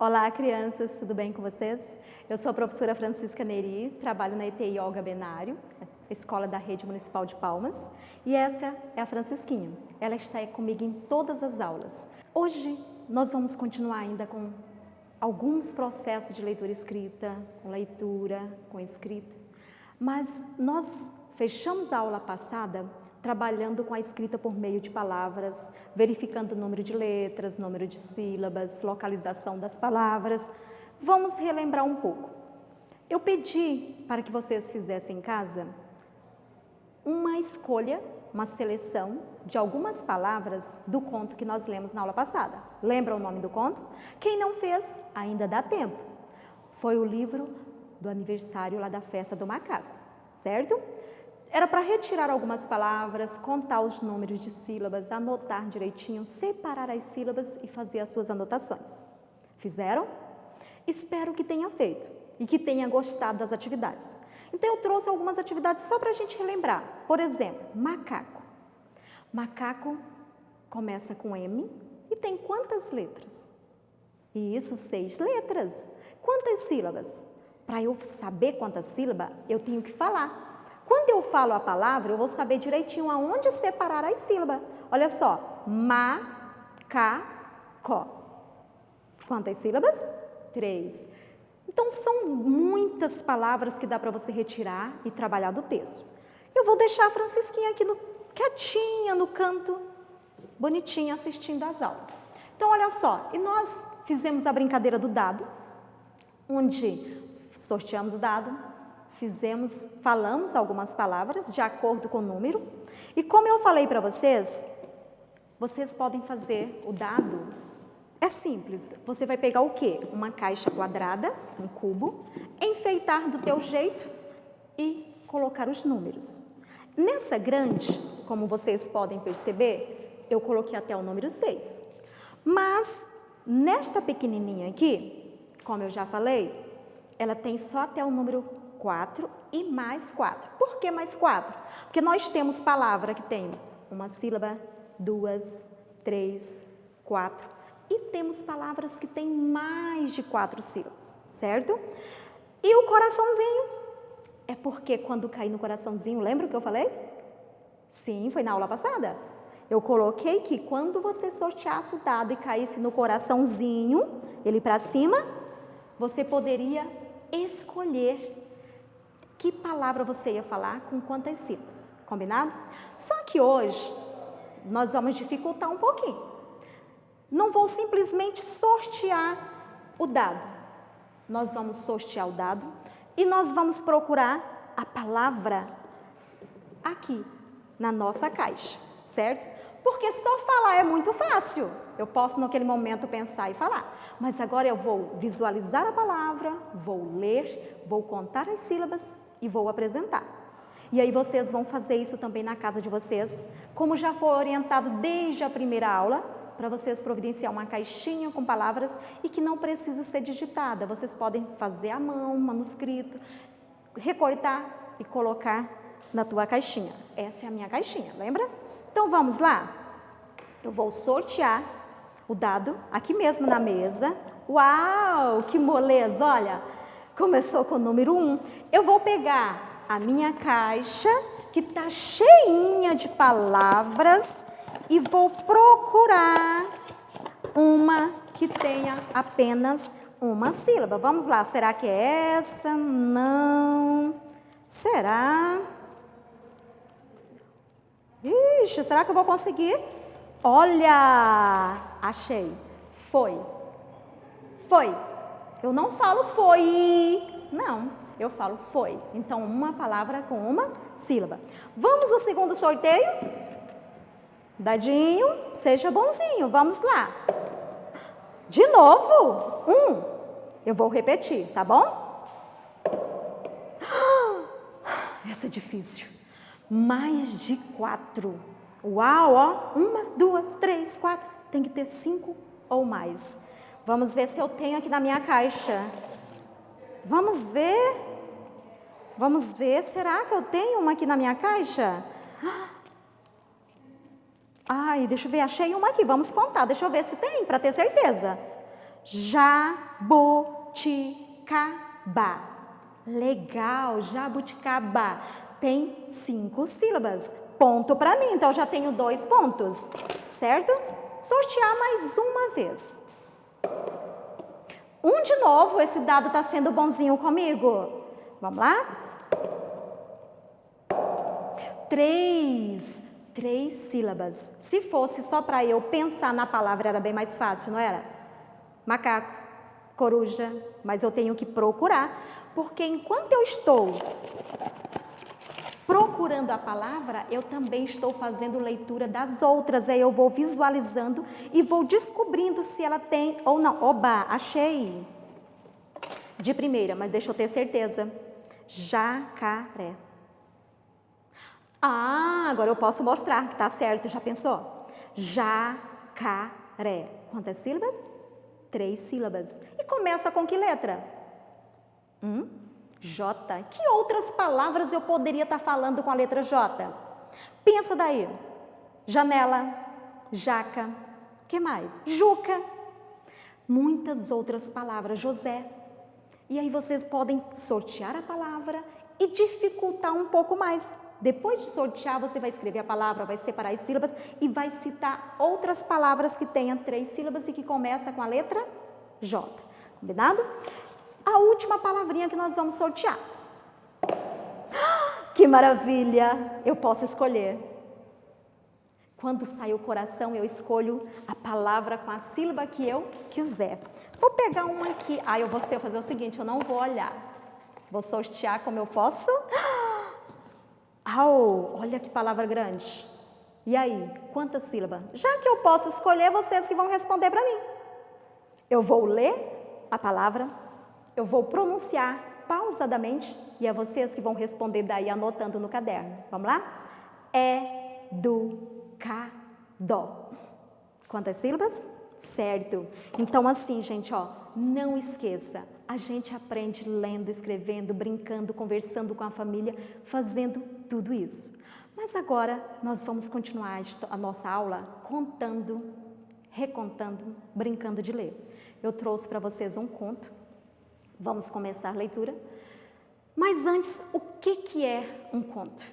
Olá, crianças, tudo bem com vocês? Eu sou a professora Francisca Neri, trabalho na ETI Olga Benário, escola da Rede Municipal de Palmas, e essa é a Francisquinha. Ela está comigo em todas as aulas. Hoje nós vamos continuar ainda com alguns processos de leitura escrita, com leitura, com escrita, mas nós fechamos a aula passada trabalhando com a escrita por meio de palavras, verificando o número de letras, número de sílabas, localização das palavras. Vamos relembrar um pouco. Eu pedi para que vocês fizessem em casa uma escolha, uma seleção de algumas palavras do conto que nós lemos na aula passada. Lembra o nome do conto? Quem não fez, ainda dá tempo. Foi o livro do aniversário lá da festa do macaco, certo? Era para retirar algumas palavras, contar os números de sílabas, anotar direitinho, separar as sílabas e fazer as suas anotações. Fizeram? Espero que tenha feito e que tenha gostado das atividades. Então eu trouxe algumas atividades só para a gente relembrar. Por exemplo, macaco. Macaco começa com M e tem quantas letras? Isso, 6 letras. Quantas sílabas? Para eu saber quantas sílabas, eu tenho que falar. Quando eu falo a palavra, eu vou saber direitinho aonde separar as sílabas. Olha só, ma-ca-co. Quantas sílabas? 3. Então, são muitas palavras que dá para você retirar e trabalhar do texto. Eu vou deixar a Francisquinha aqui quietinha no canto, bonitinha, assistindo às aulas. Então, olha só, e nós fizemos a brincadeira do dado, onde sorteamos o dado, falamos algumas palavras de acordo com o número. E como eu falei para vocês, vocês podem fazer o dado. É simples, você vai pegar o quê? Uma caixa quadrada, um cubo, enfeitar do teu jeito e colocar os números. Nessa grande, como vocês podem perceber, eu coloquei até o número 6. Mas nesta pequenininha aqui, como eu já falei, ela tem só até o número 4 e mais 4. Por que mais 4? Porque nós temos palavra que tem uma sílaba, 2, 3, 4. E temos palavras que têm mais de 4 sílabas, certo? E o coraçãozinho é porque quando cair no coraçãozinho, lembra o que eu falei? Sim, foi na aula passada. Eu coloquei que quando você sorteasse o dado e caísse no coraçãozinho, ele para cima, você poderia escolher que palavra você ia falar com quantas sílabas, combinado? Só que hoje nós vamos dificultar um pouquinho. Não vou simplesmente sortear o dado. Nós vamos sortear o dado e nós vamos procurar a palavra aqui na nossa caixa, certo? Porque só falar é muito fácil. Eu posso naquele momento pensar e falar. Mas agora eu vou visualizar a palavra, vou ler, vou contar as sílabas e vou apresentar. E aí vocês vão fazer isso também na casa de vocês, como já foi orientado desde a primeira aula, para vocês providenciar uma caixinha com palavras e que não precisa ser digitada. Vocês podem fazer à mão, manuscrito, recortar e colocar na tua caixinha. Essa é a minha caixinha, lembra? Então vamos lá? Eu vou sortear o dado aqui mesmo na mesa. Uau, que moleza, olha! Começou com o número 1. Eu vou pegar a minha caixa, que está cheinha de palavras, e vou procurar uma que tenha apenas uma sílaba. Vamos lá, será que é essa? Não. Será? Ixi, será que eu vou conseguir? Olha, achei. Foi. Foi. Eu não falo foi, não, eu falo foi. Então, uma palavra com uma sílaba. Vamos ao segundo sorteio? Dadinho, seja bonzinho, vamos lá. De novo, 1. Eu vou repetir, tá bom? Essa é difícil. Mais de 4. Uau, ó. 1, 2, 3, 4. Tem que ter 5 ou mais. Vamos ver se eu tenho aqui na minha caixa. Vamos ver. Vamos ver. Será que eu tenho uma aqui na minha caixa? Ai, deixa eu ver. Achei uma aqui. Vamos contar. Deixa eu ver se tem, para ter certeza. Jabuticaba. Legal, jabuticaba. Tem 5 sílabas. Ponto para mim, então já tenho 2 pontos, certo? Sortear mais uma vez. De novo, esse dado está sendo bonzinho comigo. Vamos lá? 3 sílabas. Se fosse só para eu pensar na palavra, era bem mais fácil, não era? Macaco, coruja, mas eu tenho que procurar, porque enquanto eu estou procurando a palavra, eu também estou fazendo leitura das outras, aí eu vou visualizando e vou descobrindo se ela tem ou não. Oba, achei! De primeira, mas deixa eu ter certeza. Jacaré. Ah, agora eu posso mostrar que está certo, já pensou? Jacaré. Quantas sílabas? 3 sílabas. E começa com que letra? J. Que outras palavras eu poderia estar falando com a letra J? Pensa daí. Janela, jaca, que mais? Juca. Muitas outras palavras, José. E aí vocês podem sortear a palavra e dificultar um pouco mais. Depois de sortear, você vai escrever a palavra, vai separar as sílabas e vai citar outras palavras que tenham 3 sílabas e que começam com a letra J. Combinado? A última palavrinha que nós vamos sortear. Que maravilha! Eu posso escolher. Quando sai o coração, eu escolho a palavra com a sílaba que eu quiser. Vou pegar uma aqui. Eu vou fazer o seguinte, eu não vou olhar. Vou sortear como eu posso. Olha que palavra grande. E aí, quantas sílabas? Já que eu posso escolher, vocês que vão responder para mim. Eu vou ler a palavra, eu vou pronunciar pausadamente e é vocês que vão responder daí anotando no caderno. Vamos lá? Educador. Quantas sílabas? Certo. Então assim, gente, não esqueça. A gente aprende lendo, escrevendo, brincando, conversando com a família, fazendo tudo isso. Mas agora nós vamos continuar a nossa aula contando, recontando, brincando de ler. Eu trouxe para vocês um conto. Vamos começar a leitura. Mas antes, o que é um conto?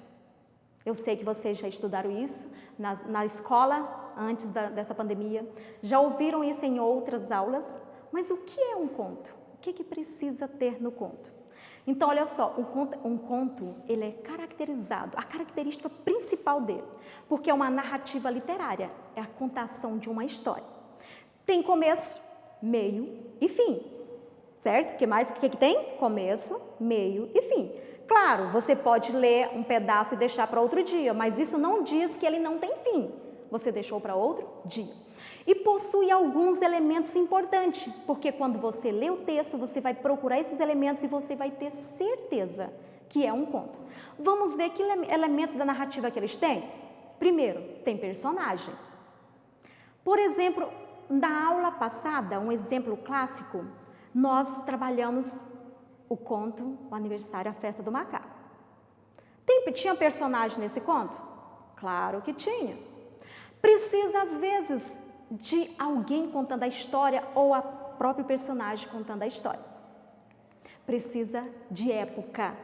Eu sei que vocês já estudaram isso na escola, antes dessa pandemia. Já ouviram isso em outras aulas. Mas o que é um conto? O que precisa ter no conto? Então, olha só, um conto, ele é caracterizado, a característica principal dele, porque é uma narrativa literária, é a contação de uma história. Tem começo, meio e fim, certo? O que tem? Começo, meio e fim. Claro, você pode ler um pedaço e deixar para outro dia, mas isso não diz que ele não tem fim. Você deixou para outro dia. E possui alguns elementos importantes, porque quando você lê o texto, você vai procurar esses elementos e você vai ter certeza que é um conto. Vamos ver que elementos da narrativa que eles têm? Primeiro, tem personagem. Por exemplo, na aula passada, um exemplo clássico, nós trabalhamos o conto, o aniversário, a festa do macaco. Tinha personagem nesse conto? Claro que tinha. Precisa, às vezes, de alguém contando a história ou a próprio personagem contando a história. Precisa de época.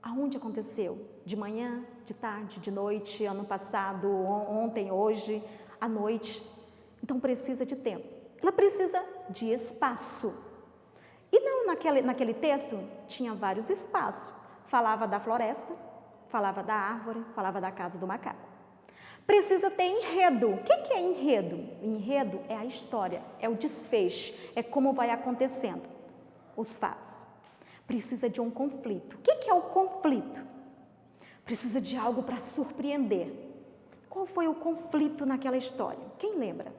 Aonde aconteceu? De manhã, de tarde, de noite, ano passado, ontem, hoje, à noite. Então precisa de tempo. Ela precisa de espaço. E não naquele texto tinha vários espaços. Falava da floresta, falava da árvore, falava da casa do macaco. Precisa ter enredo. O que é enredo? Enredo é a história, é o desfecho, é como vai acontecendo os fatos. Precisa de um conflito. O que é o conflito? Precisa de algo para surpreender. Qual foi o conflito naquela história? Quem lembra?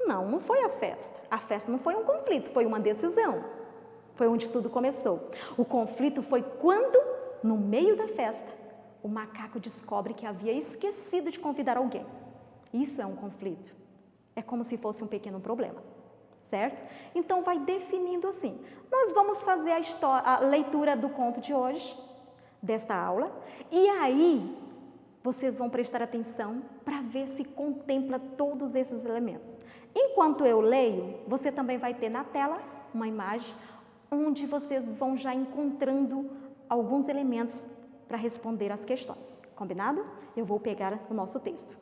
Não foi a festa. A festa não foi um conflito, foi uma decisão. Foi onde tudo começou. O conflito foi quando, no meio da festa, o macaco descobre que havia esquecido de convidar alguém. Isso é um conflito. É como se fosse um pequeno problema, certo? Então, vai definindo assim. Nós vamos fazer a leitura do conto de hoje, desta aula, e aí vocês vão prestar atenção para ver se contempla todos esses elementos. Enquanto eu leio, você também vai ter na tela uma imagem onde vocês vão já encontrando alguns elementos para responder as questões. Combinado? Eu vou pegar o nosso texto.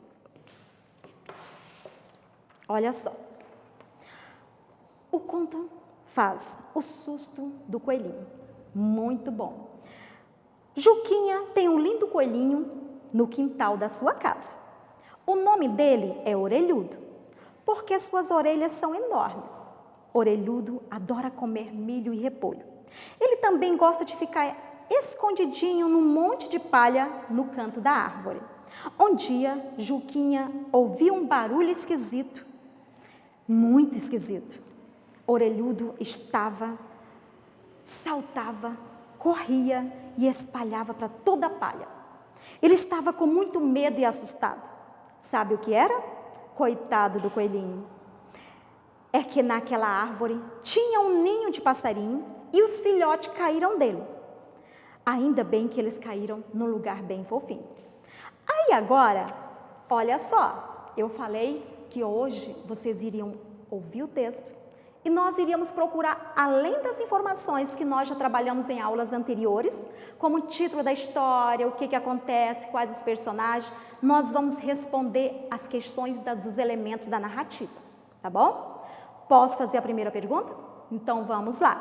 Olha só. O conto faz o susto do coelhinho. Muito bom. Juquinha tem um lindo coelhinho no quintal da sua casa. O nome dele é Orelhudo, porque suas orelhas são enormes. Orelhudo adora comer milho e repolho. Ele também gosta de ficar escondidinho num monte de palha no canto da árvore. Um dia, Juquinha ouviu um barulho esquisito, muito esquisito. Orelhudo saltava, corria e espalhava para toda a palha. Ele estava com muito medo e assustado. Sabe o que era? Coitado do coelhinho. É que naquela árvore tinha um ninho de passarinho e os filhotes caíram dele. Ainda bem que eles caíram num lugar bem fofinho. Aí agora, olha só, eu falei que hoje vocês iriam ouvir o texto e nós iríamos procurar, além das informações que nós já trabalhamos em aulas anteriores, como o título da história, o que acontece, quais os personagens, nós vamos responder as questões dos elementos da narrativa, tá bom? Posso fazer a primeira pergunta? Então vamos lá.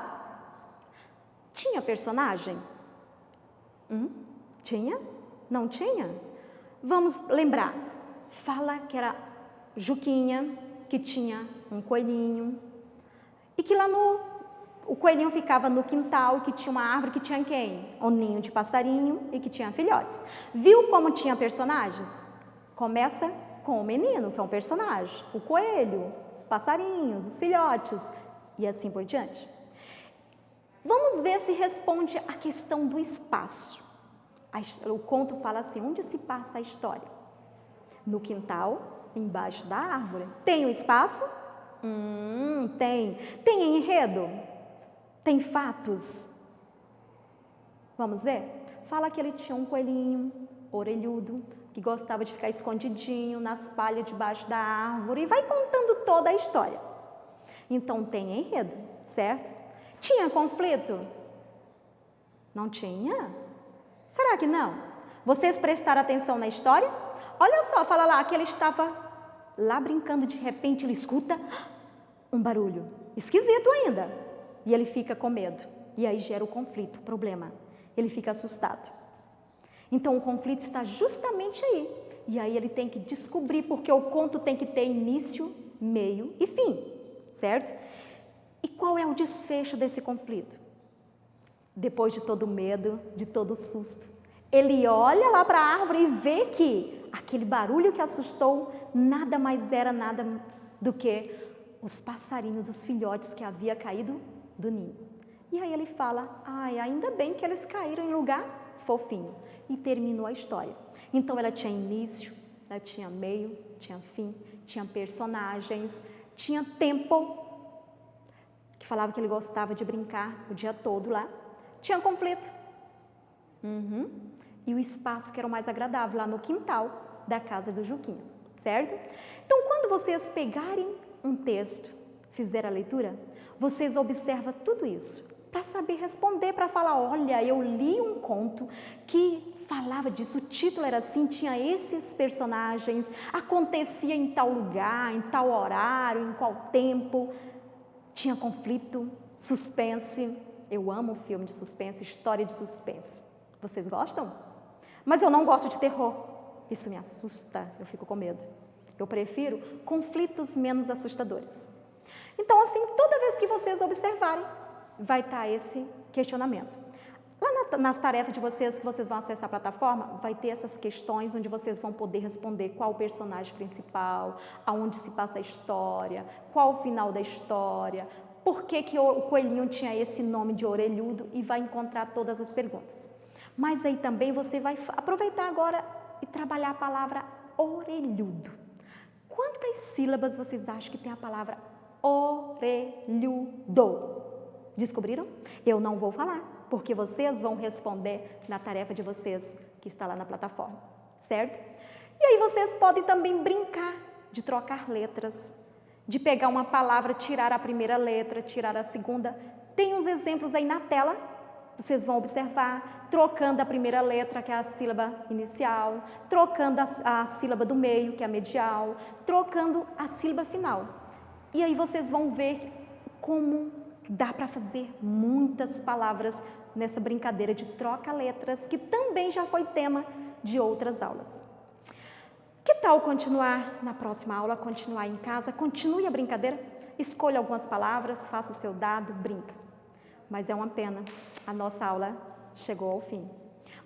Tinha personagem? Tinha? Não tinha? Vamos lembrar. Fala que era Juquinha, que tinha um coelhinho, e que lá o coelhinho ficava no quintal, que tinha uma árvore que tinha quem? Um ninho de passarinho e que tinha filhotes. Viu como tinha personagens? Começa com o menino, que é um personagem, o coelho, os passarinhos, os filhotes e assim por diante. Vamos ver se responde a questão do espaço. O conto fala assim, onde se passa a história? No quintal, embaixo da árvore. Tem o espaço? Tem. Tem enredo? Tem fatos? Vamos ver? Fala que ele tinha um coelhinho orelhudo, que gostava de ficar escondidinho nas palhas debaixo da árvore e vai contando toda a história. Então tem enredo, certo? Tinha conflito? Não tinha? Será que não? Vocês prestaram atenção na história? Olha só, fala lá que ele estava lá brincando, de repente ele escuta um barulho esquisito ainda e ele fica com medo e aí gera o conflito, o problema, ele fica assustado. Então o conflito está justamente aí e aí ele tem que descobrir, porque o conto tem que ter início, meio e fim, certo? E qual é o desfecho desse conflito? Depois de todo o medo, de todo o susto, ele olha lá para a árvore e vê que aquele barulho que assustou nada mais era nada do que os passarinhos, os filhotes que havia caído do ninho. E aí ele fala, ainda bem que eles caíram em lugar fofinho. E terminou a história. Então ela tinha início, ela tinha meio, tinha fim, tinha personagens, tinha tempo, que falava que ele gostava de brincar o dia todo lá. Tinha conflito. E o espaço que era o mais agradável, lá no quintal da casa do Juquinha, certo? Então, quando vocês pegarem um texto, fizer a leitura, vocês observam tudo isso, para saber responder, para falar, olha, eu li um conto que falava disso, o título era assim, tinha esses personagens, acontecia em tal lugar, em tal horário, em qual tempo, tinha conflito, suspense. Eu amo filme de suspense, história de suspense. Vocês gostam? Mas eu não gosto de terror. Isso me assusta, eu fico com medo. Eu prefiro conflitos menos assustadores. Então, assim, toda vez que vocês observarem, vai estar esse questionamento. Lá nas tarefas de vocês, que vocês vão acessar a plataforma, vai ter essas questões onde vocês vão poder responder qual o personagem principal, aonde se passa a história, qual o final da história, por que o coelhinho tinha esse nome de orelhudo e vai encontrar todas as perguntas. Mas aí também você vai aproveitar agora e trabalhar a palavra orelhudo. Quantas sílabas vocês acham que tem a palavra orelhudo? Descobriram? Eu não vou falar, porque vocês vão responder na tarefa de vocês que está lá na plataforma, certo? E aí vocês podem também brincar de trocar letras, de pegar uma palavra, tirar a primeira letra, tirar a segunda. Tem uns exemplos aí na tela, vocês vão observar, trocando a primeira letra, que é a sílaba inicial, trocando a sílaba do meio, que é a medial, trocando a sílaba final. E aí vocês vão ver como dá para fazer muitas palavras nessa brincadeira de troca-letras, que também já foi tema de outras aulas. Que tal continuar na próxima aula, continuar em casa, continue a brincadeira, escolha algumas palavras, faça o seu dado, brinca. Mas é uma pena, a nossa aula chegou ao fim.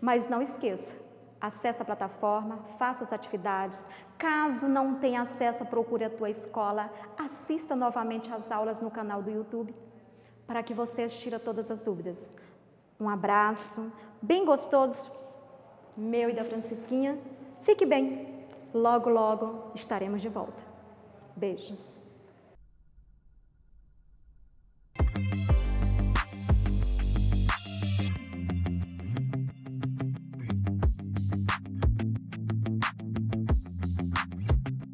Mas não esqueça, acesse a plataforma, faça as atividades. Caso não tenha acesso, procure a tua escola, assista novamente às aulas no canal do YouTube, para que vocês tirem todas as dúvidas. Um abraço bem gostoso, meu e da Francisquinha. Fique bem, logo, logo estaremos de volta. Beijos.